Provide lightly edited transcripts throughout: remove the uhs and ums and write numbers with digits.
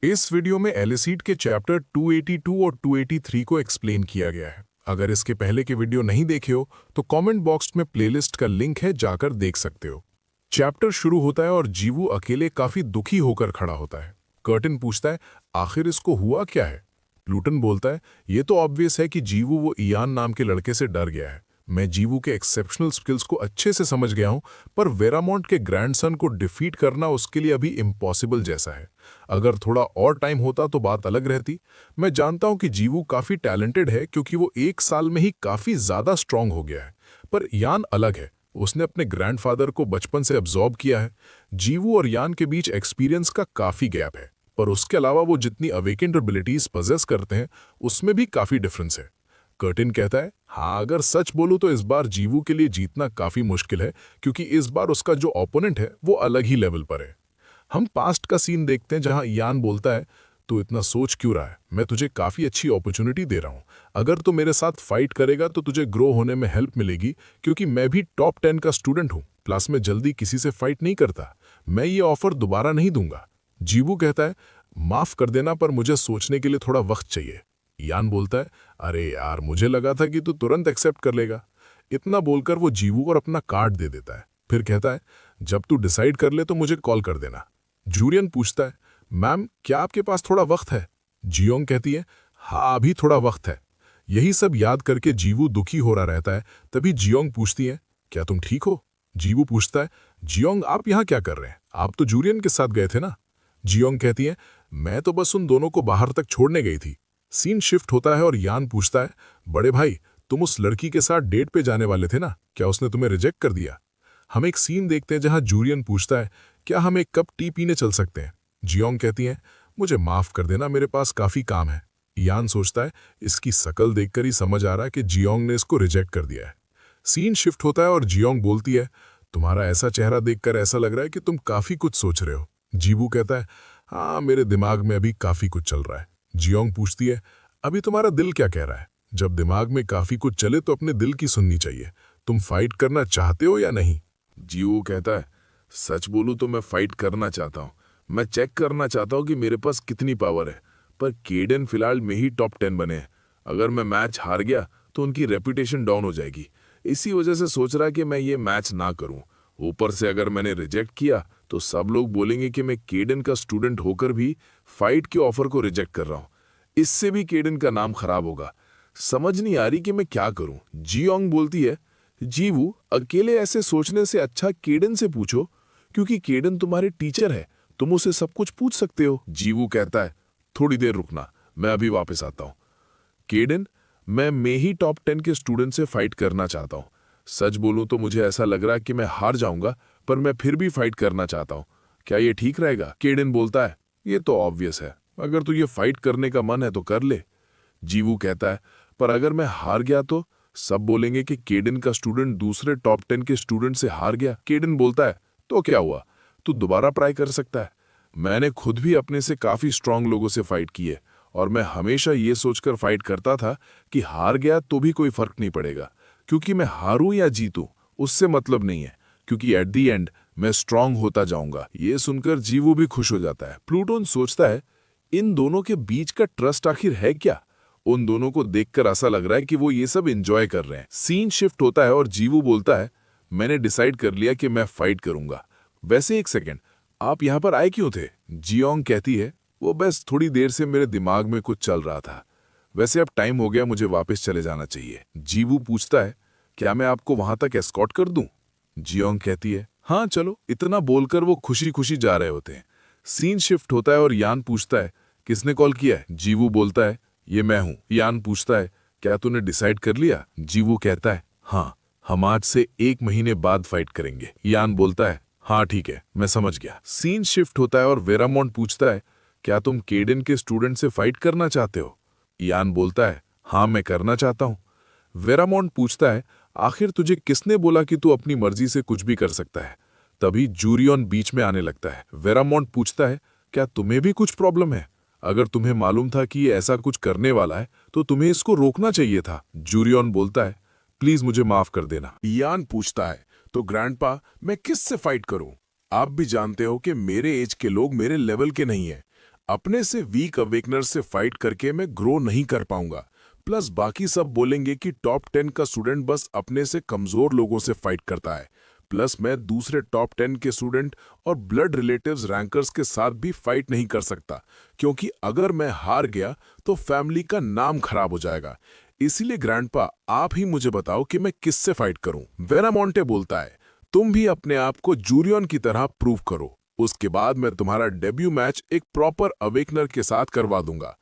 इस वीडियो में एलिसीड के चैप्टर 282 और 283 को एक्सप्लेन किया गया है। अगर इसके पहले के वीडियो नहीं देखे हो तो कमेंट बॉक्स में प्लेलिस्ट का लिंक है, जाकर देख सकते हो। चैप्टर शुरू होता है और जीवू अकेले काफी दुखी होकर खड़ा होता है। कर्टिन पूछता है, आखिर इसको हुआ क्या है? प्लूटन बोलता है, ये तो ऑब्वियस है कि जीवू वो इयान नाम के लड़के से डर गया है। मैं जीवू के एक्सेप्शनल स्किल्स को अच्छे से समझ गया हूं, पर वेरामोंट के ग्रैंडसन को डिफीट करना उसके लिए अभी इम्पॉसिबल जैसा है। अगर थोड़ा और टाइम होता तो बात अलग रहती। मैं जानता हूं कि जीवू काफी टैलेंटेड है क्योंकि वो 1 साल में ही काफी ज्यादा स्ट्रांग हो गया है, पर यान अलग है। उसने अपने ग्रैंडफादर को बचपन से अब्जॉर्ब किया है। जीवू और यान के बीच एक्सपीरियंस का काफी गैप है, पर उसके अलावा वो जितनी अवेकेंड एबिलिटीज पजेस करते हैं उसमें भी काफी डिफरेंस है। कर्टिन कहता है, हाँ, अगर सच बोलूं तो इस बार जीवू के लिए जीतना काफी मुश्किल है, क्योंकि इस बार उसका जो ओपोनेंट है वो अलग ही लेवल पर है। हम पास्ट का सीन देखते हैं जहां यान बोलता है, तू इतना सोच क्यों रहा है? मैं तुझे काफी अच्छी अपॉर्चुनिटी दे रहा हूं। अगर तू मेरे साथ फाइट करेगा तो तुझे ग्रो होने में हेल्प मिलेगी, क्योंकि मैं भी टॉप 10 का स्टूडेंट हूं, प्लस में जल्दी किसी से फाइट नहीं करता। मैं ये ऑफर दोबारा नहीं दूंगा। जीवू कहता है, माफ कर देना, पर मुझे सोचने के लिए थोड़ा वक्त चाहिए। यान बोलता है, अरे यार, मुझे लगा था कि तू तुरंत एक्सेप्ट कर लेगा। इतना बोलकर वो जीवू और अपना कार्ड दे देता है। फिर कहता है, जब तू डिसाइड कर ले तो मुझे कॉल कर देना। जूरियन पूछता है, मैम, क्या आपके पास थोड़ा वक्त है? जियोंग कहती है, हाँ, अभी थोड़ा वक्त है। यही सब याद करके जीवू दुखी हो रहा रहता है। तभी जियोंग पूछती है, क्या तुम ठीक हो? जीवू पूछता है, जियोंग, आप यहाँ क्या कर रहे हैं? आप तो जूरियन के साथ गए थे ना? जियोंग कहती है, मैं तो बस उन दोनों को बाहर तक छोड़ने गई थी। सीन शिफ्ट होता है और यान पूछता है, बड़े भाई, तुम उस लड़की के साथ डेट पे जाने वाले थे ना? क्या उसने तुम्हें रिजेक्ट कर दिया? हम एक सीन देखते हैं जहां जूरियन पूछता है, क्या हम एक कप टी पीने चल सकते हैं? जियोंग कहती है, मुझे माफ कर देना, मेरे पास काफी काम है। यान सोचता है, इसकी शकल देखकर ही समझ आ रहा है कि जियोंग ने इसको रिजेक्ट कर दिया है। सीन शिफ्ट होता है और जियोंग बोलती है, तुम्हारा ऐसा चेहरा देखकर ऐसा लग रहा है कि तुम काफी कुछ सोच रहे हो। जीवू कहता है, हाँ, मेरे दिमाग में अभी काफी कुछ चल रहा है। जियोंग पूछती है, अभी तुम्हारा दिल क्या कह रहा है? जब दिमाग में काफी कुछ चले तो अपने दिल की सुननी चाहिए। तुम फाइट करना चाहते हो या नहीं? जीवू कहता है, सच बोलूं तो मैं फाइट करना चाहता हूं। मैं चेक करना चाहता हूं कि मेरे पास कितनी पावर है। पर केडन फिलहाल में ही टॉप 10 बने हैं। अगर मैं मैच हार गया तो उनकी रेपुटेशन डाउन हो जाएगी। इसी वजह से सोच रहा कि मैं ये मैच ना करूं। ऊपर से अगर मैंने रिजेक्ट किया तो सब लोग बोलेंगे कि मैं केडन का स्टूडेंट होकर भी फाइट के ऑफर को रिजेक्ट कर रहा हूं। इससे भी केडन का नाम खराब होगा। समझ नहीं आ रही कि मैं क्या करूं। जियोंग बोलती है, जीवू, अकेले ऐसे सोचने से अच्छा केडन से पूछो, क्योंकि केडन तुम्हारे टीचर है। तुम उसे सब कुछ पूछ सकते हो। जीवू कहता है, थोड़ी देर रुकना, मैं अभी वापस आता हूं। केडन, मैं ही टॉप 10 के स्टूडेंट से फाइट करना चाहता हूं। सच बोलूं तो मुझे ऐसा लग रहा है कि मैं हार जाऊंगा, पर मैं फिर भी फाइट करना चाहता हूं। क्या ये ठीक रहेगा? केडन बोलता है, ये तो ऑब्वियस है। अगर तुझे फाइट करने का मन है तो कर ले। जीवू कहता है, पर अगर मैं हार गया तो सब बोलेंगे कि केडन का स्टूडेंट दूसरे टॉप 10 के स्टूडेंट से हार गया। केडन बोलता है, तो क्या हुआ, तू दोबारा ट्राई कर सकता है। मैंने खुद भी अपने से काफी स्ट्रांग लोगों से फाइट की है, और मैं हमेशा ये सोचकर फाइट करता था कि हार गया तो भी कोई फर्क नहीं पड़ेगा, क्योंकि मैं हारूं या जीतूं उससे मतलब नहीं है, क्योंकि एट दी एंड मैं स्ट्रांग होता जाऊंगा। ये सुनकर जीवू भी खुश हो जाता है। प्लूटोन सोचता है, इन दोनों के बीच का ट्रस्ट आखिर है क्या? उन दोनों को देखकर ऐसा लग रहा है कि वो ये सब एंजॉय कर रहे हैं। सीन शिफ्ट होता है और जीवू बोलता है, मैंने डिसाइड कर लिया कि मैं फाइट करूंगा। वैसे एक सेकंड, आप यहां पर आए क्यों थे? जियोंग कहती है, वो बस थोड़ी देर से मेरे दिमाग में कुछ चल रहा था। वैसे अब टाइम हो गया, मुझे वापस चले जाना चाहिए। जीवू पूछता है, क्या मैं आपको वहां तक एस्कॉर्ट कर दूं? जियोंग कहती है, हाँ चलो। इतना बोलकर वो खुशी खुशी जा रहे होते हैं। सीन शिफ्ट होता है और यान पूछता है, किसने कॉल किया है? जीवू बोलता है, ये मैं हूं। यान पूछता है, क्या तूने डिसाइड कर लिया? जीवू कहता है, हाँ, हम आज से 1 महीने बाद फाइट करेंगे। यान बोलता है, हाँ ठीक है, मैं समझ गया। सीन शिफ्ट होता है और वेरामोंट पूछता है, क्या तुम केडन के स्टूडेंट से फाइट करना चाहते हो? यान बोलता है, हाँ, मैं करना चाहता हूं। वेरामोंट पूछता है, आखिर तुझे किसने बोला कि तू अपनी मर्जी से कुछ भी कर सकता है? तभी जूरियन बीच में आने लगता है। वेरामोंट पूछता है, क्या तुम्हें भी कुछ प्रॉब्लम है? अगर तुम्हें मालूम था कि ये ऐसा कुछ करने वाला है तो तुम्हें इसको रोकना चाहिए था। जूरियन बोलता है, प्लीज मुझे माफ कर देना। यान पूछता है, तो ग्रैंडपा, मैं किस से फाइट करूं? आप भी जानते हो कि मेरे एज के लोग मेरे लेवल के नहीं हैं। अपने से वीक अवेकनर से फाइट करके मैं ग्रो नहीं कर पाऊंगा। प्लस बाकी सब बोलेंगे कि टॉप 10 का स्टूडेंट बस अपने से कमजोर लोगों से फाइट करता है। प्लस मैं दूसरे टॉप 10 के स्टूडेंट और ब्लड रिलेटिव्स रैंकर्स के साथ भी फाइट नहीं कर सकता, क्योंकि अगर मैं हार गया तो फैमिली का नाम खराब हो जाएगा। इसीलिए ग्रैंडपा, आप ही मुझे बताओ कि मैं किससे फाइट करूं। वेरामोंटे बोलता है, तुम भी अपने आप को जूरियन की तरह प्रूव करो, उसके बाद मैं तुम्हारा डेब्यू मैच एक प्रॉपर अवेकनर के साथ करवा दूंगा।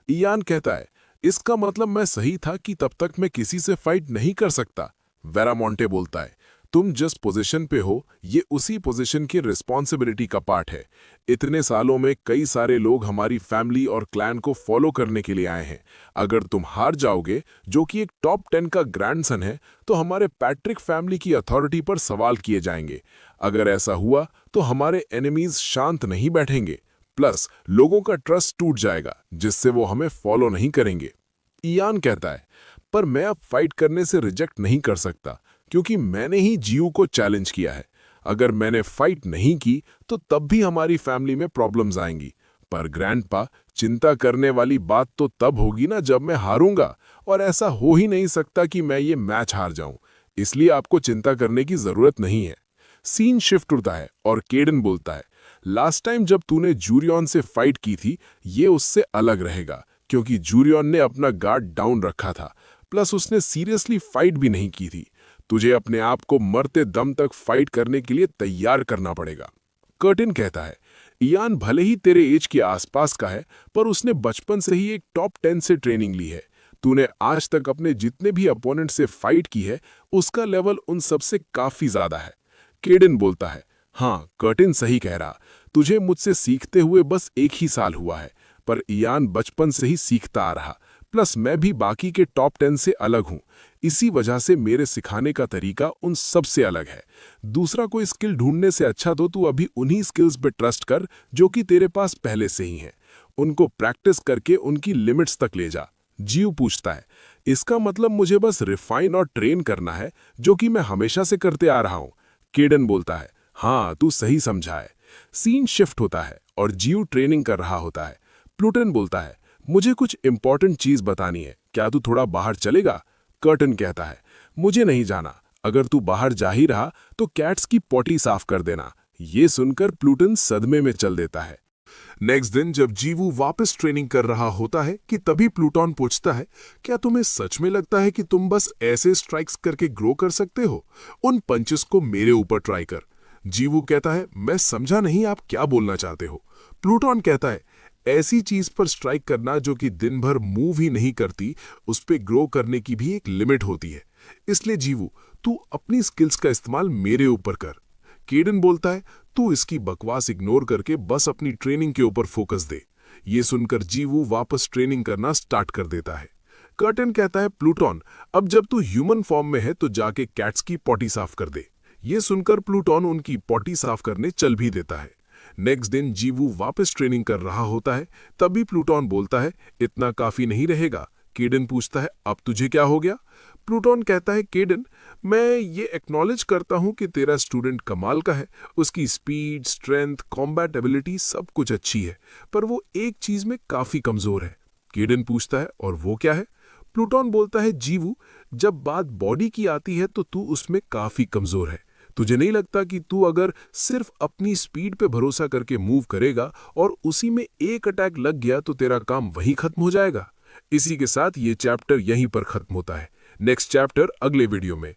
इयान कहता है, इसका मतलब मैं सही था कि तब तक मैं किसी से फाइट नहीं कर सकता। वेरामोंटे बोलता है, तुम जिस पोजीशन पे हो ये उसी पोजीशन की रिस्पॉन्सिबिलिटी का पार्ट है। इतने सालों में कई सारे लोग हमारी फैमिली और क्लैन को फॉलो करने के लिए आए हैं। अगर तुम हार जाओगे, जो कि एक टॉप 10 का ग्रैंडसन है, तो हमारे पैट्रिक फैमिली की अथॉरिटी पर सवाल किए जाएंगे। अगर ऐसा हुआ तो हमारे एनिमीज शांत नहीं बैठेंगे, प्लस लोगों का ट्रस्ट टूट जाएगा, जिससे वो हमें फॉलो नहीं करेंगे। इयान कहता है, पर मैं अब फाइट करने से रिजेक्ट नहीं कर सकता, क्योंकि मैंने ही जियू को चैलेंज किया है। अगर मैंने फाइट नहीं की तो तब भी हमारी फैमिली में प्रॉब्लम्स आएंगी। पर ग्रैंडपा, चिंता करने वाली बात तो तब होगी ना जब मैं हारूंगा, और ऐसा हो ही नहीं सकता कि मैं ये मैच हार जाऊं। इसलिए आपको चिंता करने की जरूरत नहीं है। सीन शिफ्ट होता है और केडन बोलता है, लास्ट टाइम जब तूने जूरियन से फाइट की थी, ये उससे अलग रहेगा, क्योंकि जूरियन ने अपना गार्ड डाउन रखा था, प्लस उसने सीरियसली फाइट भी नहीं की थी। तुझे अपने आप को मरते दम तक फाइट करने के लिए तैयार करना पड़ेगा। कर्टिन कहता है, इयान भले ही तेरे एज के आसपास का है, पर उसने बचपन से ही एक टॉप 10 से ट्रेनिंग ली है। तूने आज तक अपने जितने भी अपोनेंट से फाइट की है, उसका लेवल उन सबसे काफी ज्यादा है। केडन बोलता है, हाँ, कर्टिन सही कह रहा, तुझे मुझसे सीखते हुए बस 1 ही साल हुआ है, पर इयान बचपन से ही सीखता आ रहा। प्लस मैं भी बाकी के टॉप 10 से अलग हूं, इसी वजह से मेरे सिखाने का तरीका उन सबसे अलग है। दूसरा कोई स्किल ढूंढने से अच्छा तो तू अभी उन्हीं स्किल्स पे ट्रस्ट कर जो कि तेरे पास पहले से ही हैं। उनको प्रैक्टिस करके उनकी लिमिट्स तक ले जा। जियू पूछता है, इसका मतलब मुझे बस रिफाइन और ट्रेन करना है, जो कि मैं हमेशा से करते आ रहा हूं। केडन बोलता है, हाँ, तू सही समझा है। सीन शिफ्ट होता है और जियू ट्रेनिंग कर रहा होता है। प्लूटन बोलता है, मुझे कुछ इंपॉर्टेंट चीज बतानी है, क्या तू थोड़ा बाहर चलेगा? कर्टन कहता है, मुझे नहीं जाना, अगर तू बाहर जा ही रहा तो कैट्स की पॉटी साफ कर देना। ये सुनकर प्लूटन सदमे में चल देता है। नेक्स्ट दिन जब जीवू वापस ट्रेनिंग कर रहा होता है कि तभी प्लूटॉन पूछता है, क्या तुम्हें सच में लगता है कि तुम बस ऐसे स्ट्राइक्स करके ग्रो कर सकते हो? उन पंचेस को मेरे ऊपर ट्राई कर। जीवू कहता है, मैं समझा नहीं आप क्या बोलना चाहते हो। प्लूटॉन कहता है, ऐसी चीज पर स्ट्राइक करना जो कि दिन भर मूव ही नहीं करती, उस पे ग्रो करने की भी एक लिमिट होती है। इसलिए जीवू, तू अपनी स्किल्स का इस्तेमाल मेरे ऊपर कर। केडन बोलता है, तू इसकी बकवास इग्नोर करके बस अपनी ट्रेनिंग के ऊपर फोकस दे। ये सुनकर जीवू वापस ट्रेनिंग करना स्टार्ट कर देता है। कर्टन कहता है, प्लूटॉन, अब जब तू ह्यूमन फॉर्म में है तो जाके कैट्स की पॉटी साफ कर दे। ये सुनकर प्लूटॉन उनकी पॉटी साफ करने चल भी देता है। नेक्स्ट दिन जीवू वापस ट्रेनिंग कर रहा होता है, तभी प्लूटॉन बोलता है, इतना काफी नहीं रहेगा। केडन पूछता है, अब तुझे क्या हो गया? प्लूटॉन कहता है, केडन, मैं ये एक्नॉलेज करता हूं कि तेरा स्टूडेंट कमाल का है, उसकी स्पीड, स्ट्रेंथ, कॉम्बैट एबिलिटी सब कुछ अच्छी है, पर वो एक चीज में काफी कमजोर है। केडन पूछता है, और वो क्या है? प्लूटॉन बोलता है, जीवू, जब बात बॉडी की आती है तो तू उसमें काफी कमजोर है। तुझे नहीं लगता कि तू अगर सिर्फ अपनी स्पीड पे भरोसा करके मूव करेगा और उसी में एक अटैक लग गया तो तेरा काम वहीं खत्म हो जाएगा? इसी के साथ ये चैप्टर यहीं पर खत्म होता है। नेक्स्ट चैप्टर अगले वीडियो में।